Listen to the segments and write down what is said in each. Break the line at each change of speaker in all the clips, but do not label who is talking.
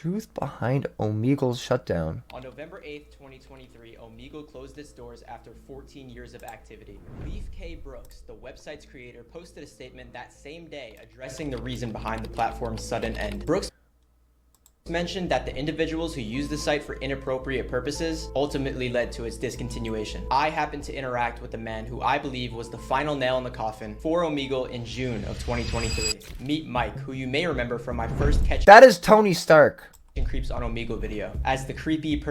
truth behind OMEGLE's shutdown.
On November 8th, 2023, OMEGLE closed its doors after 14 years of activity. Leaf K. Brooks, the website's creator, posted a statement that same day addressing the reason behind the platform's sudden end. Brooks mentioned that the individuals who used the site for inappropriate purposes ultimately led to its discontinuation. I happened to interact with the man who I believe was the final nail in the coffin for OMEGLE in June of 2023. Meet Mike, who you may remember from my first catch.
That is Tony Stark.
Creeps on OMEGLE video as the creepy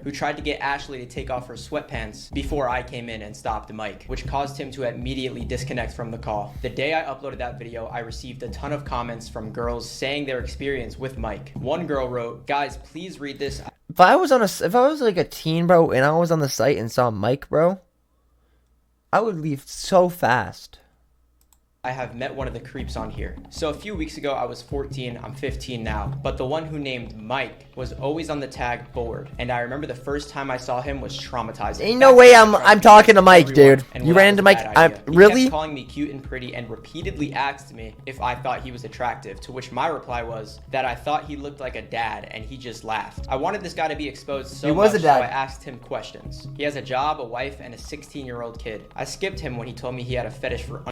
who tried to get Ashley to take off her sweatpants before I came in and stopped Mike, which caused him to immediately disconnect from the call. The day I uploaded that video, I received a ton of comments from girls saying their experience with Mike. One girl wrote, "Guys, please read this."
If I was like a teen, bro, and I was on the site and saw Mike, bro, I would leave so fast.
I have met one of the creeps on here. So a few weeks ago, I was 14, I'm 15 now, but the one who named Mike was always on the tag board, and I remember the first time I saw him was traumatizing.
Ain't no way I'm talking to Mike, dude. You ran into Mike. Really?
He kept calling me cute and pretty and repeatedly asked me if I thought he was attractive, to which my reply was that I thought he looked like a dad, and he just laughed. I wanted this guy to be exposed so much, so I asked him questions. He has a job, a wife, and a 16-year-old kid. I skipped him when he told me he had a fetish for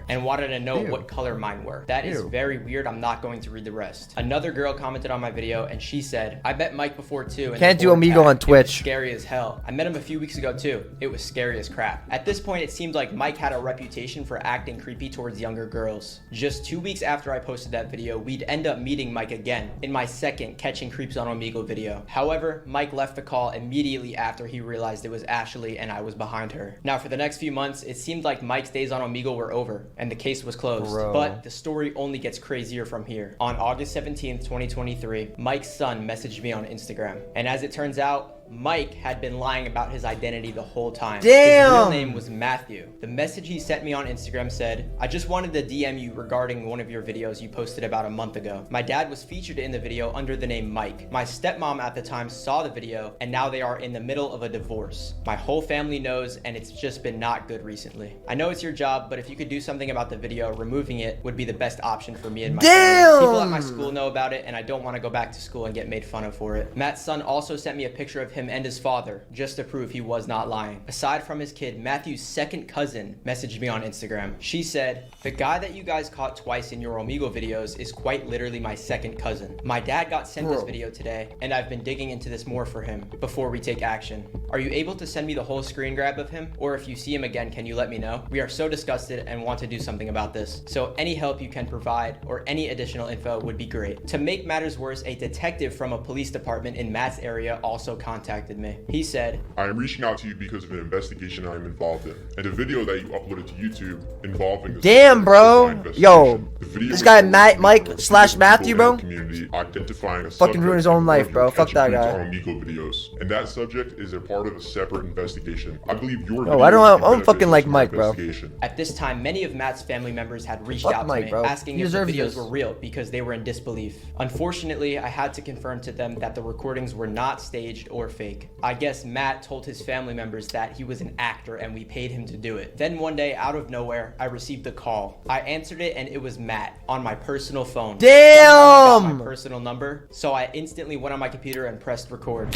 and wanted to know what color mine were. That is very weird. I'm not going to read the rest. Another girl commented on my video and she said, "I met Mike before too. And
can't do OMEGLE on Twitch.
Scary as hell. I met him a few weeks ago too. It was scary as crap." At this point, it seemed like Mike had a reputation for acting creepy towards younger girls. Just 2 weeks after I posted that video, we'd end up meeting Mike again in my second Catching Creeps on OMEGLE video. However, Mike left the call immediately after he realized it was Ashley and I was behind her. Now, for the next few months, it seemed like Mike's days on OMEGLE were over and the case was closed. But the story only gets crazier from here. On August 17th, 2023, Mike's son messaged me on Instagram. And as it turns out, Mike had been lying about his identity the whole time.
Damn!
His real name was Matthew. The message he sent me on Instagram said, "I just wanted to DM you regarding one of your videos you posted about a month ago. My dad was featured in the video under the name Mike. My stepmom at the time saw the video, and now they are in the middle of a divorce. My whole family knows, and it's just been not good recently. I know it's your job, but if you could do something about the video, removing it would be the best option for me and my family. People at my school know about it, and I don't want to go back to school and get made fun of for it." Matt's son also sent me a picture of him and his father, just to prove he was not lying. Aside from his kid, Matthew's second cousin messaged me on Instagram. She said, "The guy that you guys caught twice in your OMEGLE videos is quite literally my second cousin. My dad got sent this video today, and I've been digging into this more for him before we take action. Are you able to send me the whole screen grab of him? Or if you see him again, can you let me know? We are so disgusted and want to do something about this. So any help you can provide or any additional info would be great." To make matters worse, a detective from a police department in Matt's area also contacted me. He said,
"I am reaching out to you because of an investigation I am involved in, and a video that you uploaded to YouTube involving a
damn, bro. Yo, this guy Mike/Matthew, bro.
Community identifying a
fucking ruined his own life, bro. Fuck that guy.
OMEGLE videos, and that subject is a part of a separate investigation. I believe your
I don't fucking like Mike, bro.
At this time, many of Matt's family members had reached out to me, asking if the videos were real because they were in disbelief. Unfortunately, I had to confirm to them that the recordings were not staged or fake. I guess Matt told his family members that he was an actor and we paid him to do it. Then one day, out of nowhere, I received a call. I answered it and it was Matt on my personal phone.
Damn!
I got my personal number, so I instantly went on my computer and pressed record.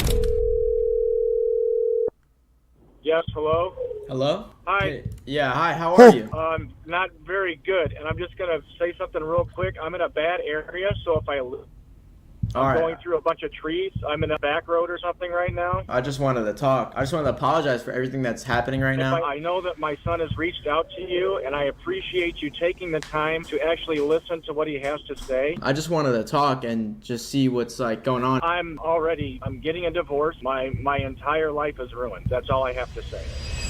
Yes, hello?
Hello?
Hi.
Hey, yeah, hi, how are you?
Not very good, and I'm just going to say something real quick. I'm in a bad area, so if I'm going through a bunch of trees. I'm in a back road or something right now.
I just wanted to talk. I just wanted to apologize for everything that's happening right now.
I know that my son has reached out to you, and I appreciate you taking the time to actually listen to what he has to say.
I just wanted to talk and just see what's going on.
I'm getting a divorce. My entire life is ruined. That's all I have to say.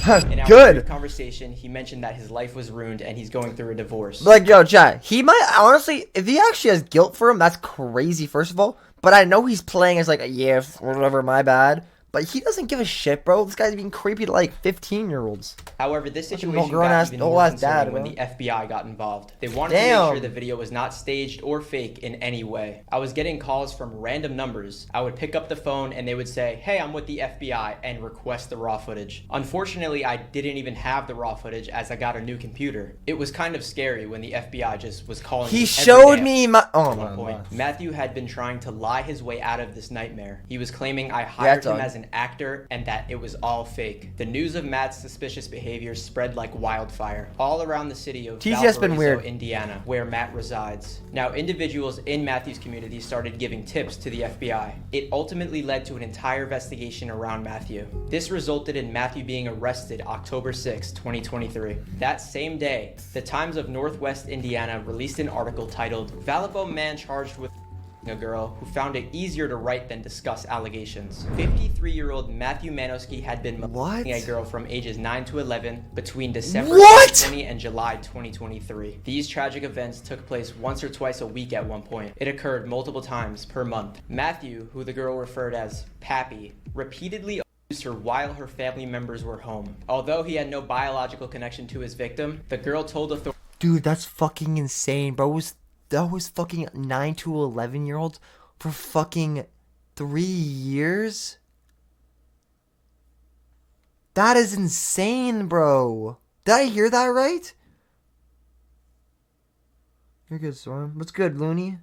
In our conversation, he mentioned that his life was ruined and he's going through a divorce.
Like, yo, chat, he might, honestly, if he actually has guilt for him, that's crazy, first of all. But I know he's playing as like, yeah, whatever, my bad. But he doesn't give a shit, bro. This guy's being creepy to like 15-year-olds.
However, this
Fucking
situation
grown-ass
got even more
old-ass
concerning
dad,
when
bro.
the FBI got involved. They wanted to make sure the video was not staged or fake in any way. I was getting calls from random numbers. I would pick up the phone and they would say, "Hey, I'm with the FBI," and request the raw footage. Unfortunately, I didn't even have the raw footage as I got a new computer. It was kind of scary when the FBI just was calling me
He
every
showed
day.
me my. Oh
At
my
one point,
god.
Matthew had been trying to lie his way out of this nightmare. He was claiming I hired him
dog.
as an actor and that it was all fake. The news of Matt's suspicious behavior spread like wildfire all around the city of
He's just been
Valparaiso,
weird.
Indiana, where Matt resides. Now, individuals in Matthew's community started giving tips to the FBI. It ultimately led to an entire investigation around Matthew. This resulted in Matthew being arrested October 6, 2023. That same day, the Times of Northwest Indiana released an article titled, "Valpo Man Charged with a Girl Who Found It Easier to Write Than Discuss Allegations." 53-year-old Matthew Manowski had been molesting a girl from ages 9 to 11 between December 2020 and July 2023. These tragic events took place once or twice a week at one point. It occurred multiple times per month. Matthew, who the girl referred as Pappy, repeatedly abused her while her family members were home. Although he had no biological connection to his victim, the girl told authorities.
Dude, that's fucking insane, bro. That was fucking 9 to 11-year-olds for fucking 3 years? That is insane, bro. Did I hear that right? You're good, Storm. What's good, Looney?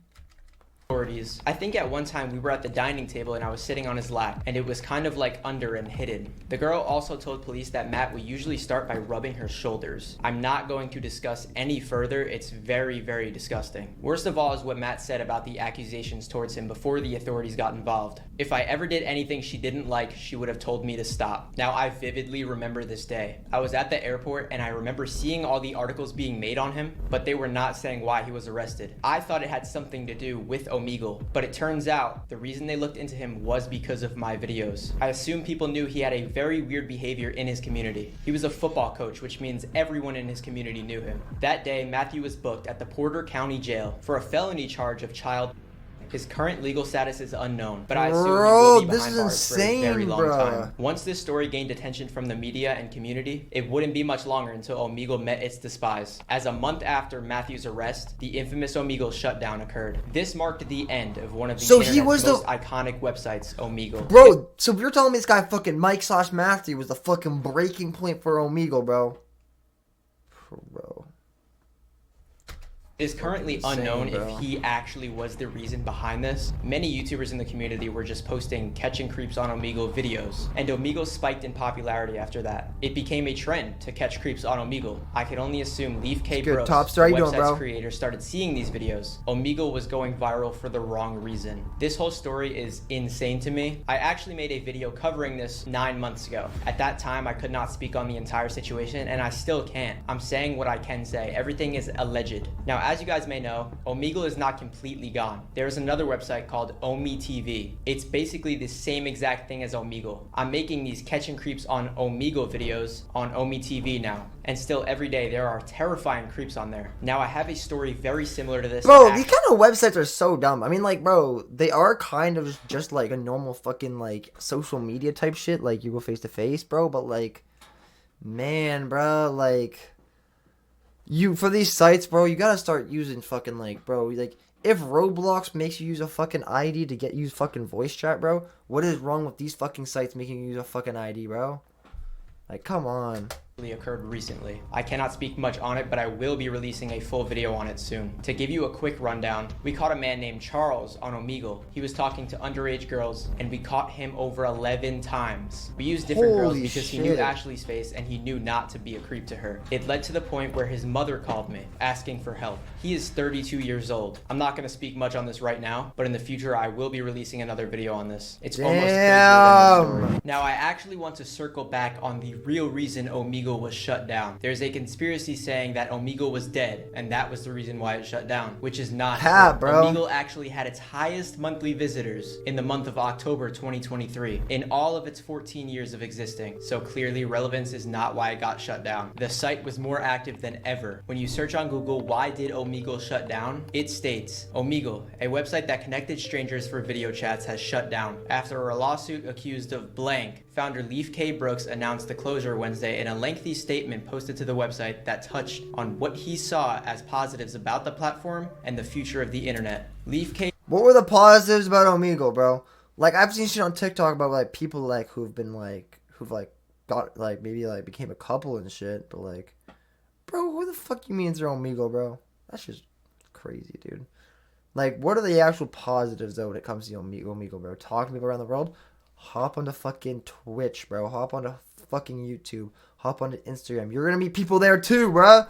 I think at one time we were at the dining table and I was sitting on his lap and it was kind of like under and hidden. The girl also told police that Matt would usually start by rubbing her shoulders. I'm not going to discuss any further. It's very, very disgusting. Worst of all is what Matt said about the accusations towards him before the authorities got involved. If I ever did anything she didn't like, she would have told me to stop. Now, I vividly remember this day. I was at the airport and I remember seeing all the articles being made on him, but they were not saying why he was arrested. I thought it had something to do with OMEGLE, but it turns out the reason they looked into him was because of my videos. I assume people knew he had a very weird behavior in his community. He was a football coach, which means everyone in his community knew him. That day, Matthew was booked at the Porter County Jail for a felony charge of child. His current legal status is unknown, but I assume he will be behind bars for a very long time. Once this story gained attention from the media and community, it wouldn't be much longer until OMEGLE met its demise. As a month after Matthew's arrest, the infamous OMEGLE shutdown occurred. This marked the end of one of the internet's most iconic websites, OMEGLE.
Bro, so you're telling me this guy fucking Mike/Matthew was the fucking breaking point for OMEGLE, bro? Bro.
Is currently unknown if he actually was the reason behind this. Many YouTubers in the community were just posting catching creeps on OMEGLE videos, and OMEGLE spiked in popularity after that. It became a trend to catch creeps on OMEGLE. I can only assume Leaf K Bros, the website's creator, started seeing these videos. OMEGLE was going viral for the wrong reason. This whole story is insane to me. I actually made a video covering this 9 months ago. At that time, I could not speak on the entire situation, and I still can't. I'm saying what I can say. Everything is alleged. Now, as you guys may know, OMEGLE is not completely gone. There is another website called OMETV. It's basically the same exact thing as OMEGLE. I'm making these catching creeps on OMEGLE videos on OMETV now. And still every day there are terrifying creeps on there. Now I have a story very similar to this.
Bro, these kind of websites are so dumb. I mean, like, bro, they are kind of just like a normal fucking like social media type shit. Like you go face to face, bro. But like, man, bro, like, for these sites, bro, you gotta start using fucking like, bro, like, if Roblox makes you use a fucking ID to use fucking voice chat, bro, what is wrong with these fucking sites making you use a fucking ID, bro? Like, come on.
Occurred recently. I cannot speak much on it, but I will be releasing a full video on it soon. To give you a quick rundown, we caught a man named Charles on OMEGLE. He was talking to underage girls, and we caught him over 11 times. We used different girls because he knew Ashley's face and he knew not to be a creep to her. It led to the point where his mother called me, asking for help. He is 32 years old. I'm not going to speak much on this right now, but in the future I will be releasing another video on this. It's almost crazier than the story. Now I actually want to circle back on the real reason OMEGLE Omegle was shut down. There's a conspiracy saying that Omegle was dead, and that was the reason why it shut down, which is not true.
Bro.
Omegle actually had its highest monthly visitors in the month of October 2023 in all of its 14 years of existing. So clearly relevance is not why it got shut down. The site was more active than ever. When you search on Google, why did Omegle shut down? It states, Omegle, a website that connected strangers for video chats, has shut down after a lawsuit accused of blank. Founder Leif K. Brooks announced the closure Wednesday in a lengthy statement posted to the website that touched on what he saw as positives about the platform and the future of the internet. Leif K.
What were the positives about Omegle, bro? Like, I've seen shit on TikTok about, like, people, like, who've got, like, maybe, like, became a couple and shit, but, like, bro, who the fuck you mean they're Omegle, bro? That's just crazy, dude. Like, what are the actual positives, though, when it comes to Omegle, bro? Talking to people around the world? Hop onto fucking Twitch, bro. Hop onto fucking YouTube. Hop onto Instagram. You're gonna meet people there, too, bro.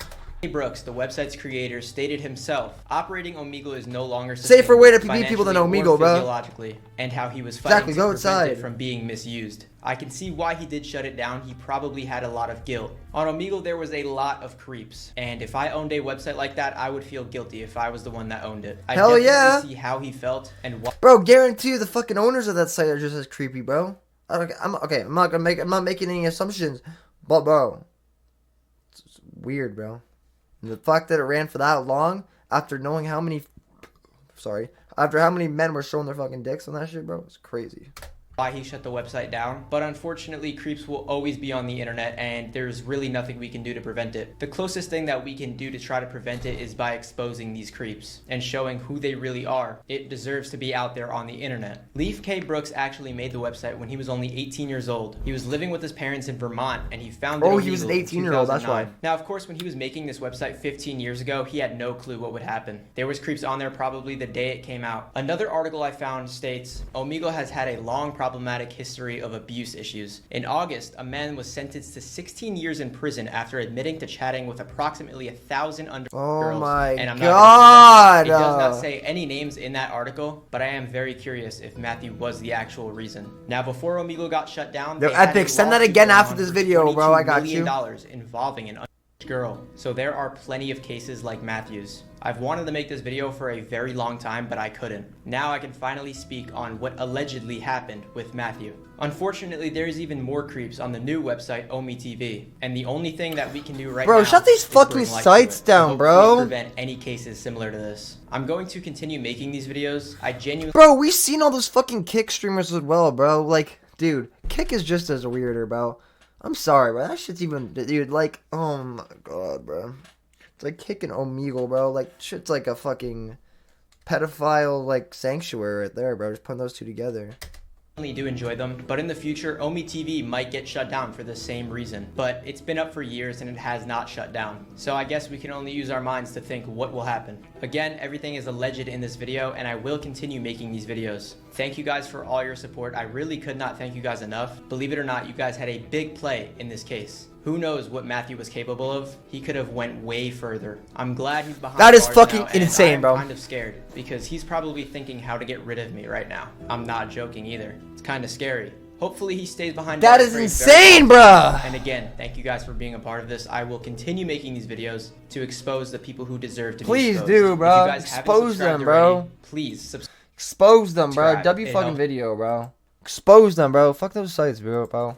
Brooks, the website's creator, stated himself, operating Omegle is no longer
safer way to meet people than Omegle, bro.
Physiologically, and how he was fighting
go
to prevent it
outside.
from being misused. I can see why he did shut it down. He probably had a lot of guilt. On Omegle, there was a lot of creeps, and if I owned a website like that, I would feel guilty if I was the one that owned it. I
Hell yeah.
see how he felt and why.
Bro, guarantee you the fucking owners of that site are just as creepy, bro. I'm not making any assumptions, but bro, it's weird, bro. And the fact that it ran for that long after knowing how many men were showing their fucking dicks on that shit, bro, it's crazy.
Why he shut the website down, but unfortunately creeps will always be on the internet and there's really nothing we can do to prevent it. The closest thing that we can do to try to prevent it is by exposing these creeps and showing who they really are. It deserves to be out there on the internet. Leif K. Brooks actually made the website when he was only 18 years old. He was living with his parents in Vermont and he founded
Oh,
Omegle
he was an
in
18-year-old, that's
2009.
why.
Now, of course, when he was making this website 15 years ago, he had no clue what would happen. There was creeps on there probably the day it came out. Another article I found states, Omegle has had a long problematic history of abuse issues. In August, a man was sentenced to 16 years in prison after admitting to chatting with approximately 1,000 underage girls.
Oh my
and I'm
god!
It does not say any names in that article, but I am very curious if Matthew was the actual reason. Now, before Omegle got shut down,
Yo,
they had
Epic,
a
send that
lawsuit
again
going
after
on
this
for
video, bro. I got
$22
you.
million involving an underage girl. So there are plenty of cases like Matthew's. I've wanted to make this video for a very long time, but I couldn't. Now I can finally speak on what allegedly happened with Matthew. Unfortunately, there's even more creeps on the new website OMEGLE, and the only thing that we can do right now,
Bro, shut these
is
fucking
bring light
sites
to it,
down,
and
bro.
hopefully prevent any cases similar to this. I'm going to continue making these videos. I genuinely
Bro, we've seen all those fucking Kick streamers as well, bro. Like, dude, Kick is just as weirder, bro. I'm sorry, bro. That shit's even, dude, like, oh my god, bro. It's like kicking Omegle, bro. Like, shit's like a fucking pedophile, like, sanctuary right there, bro. Just putting those two together.
do enjoy them, but in the future, OMEGLE might get shut down for the same reason. But it's been up for years and it has not shut down. So I guess we can only use our minds to think what will happen. Again, everything is alleged in this video and I will continue making these videos. Thank you guys for all your support. I really could not thank you guys enough. Believe it or not, you guys had a big play in this case. Who knows what Matthew was capable of? He could have went way further. I'm glad he's behind
That is
bars
fucking
now, and
insane, bro.
I'm kind of scared because he's probably thinking how to get rid of me right now. I'm not joking either. It's kind of scary. Hopefully he stays behind
That
bars
is
for a very
insane,
long time.
bruh.
And again, thank you guys for being a part of this. I will continue making these videos to expose the people who deserve to be
Please
exposed.
do,
If
bro.
you guys haven't
Expose
subscribed
them, bro.
already, please subscribe.
Expose them, bro.
Subscribe.
W
It
fucking
helps.
video, bro. Expose them, bro. Fuck those sites, bro.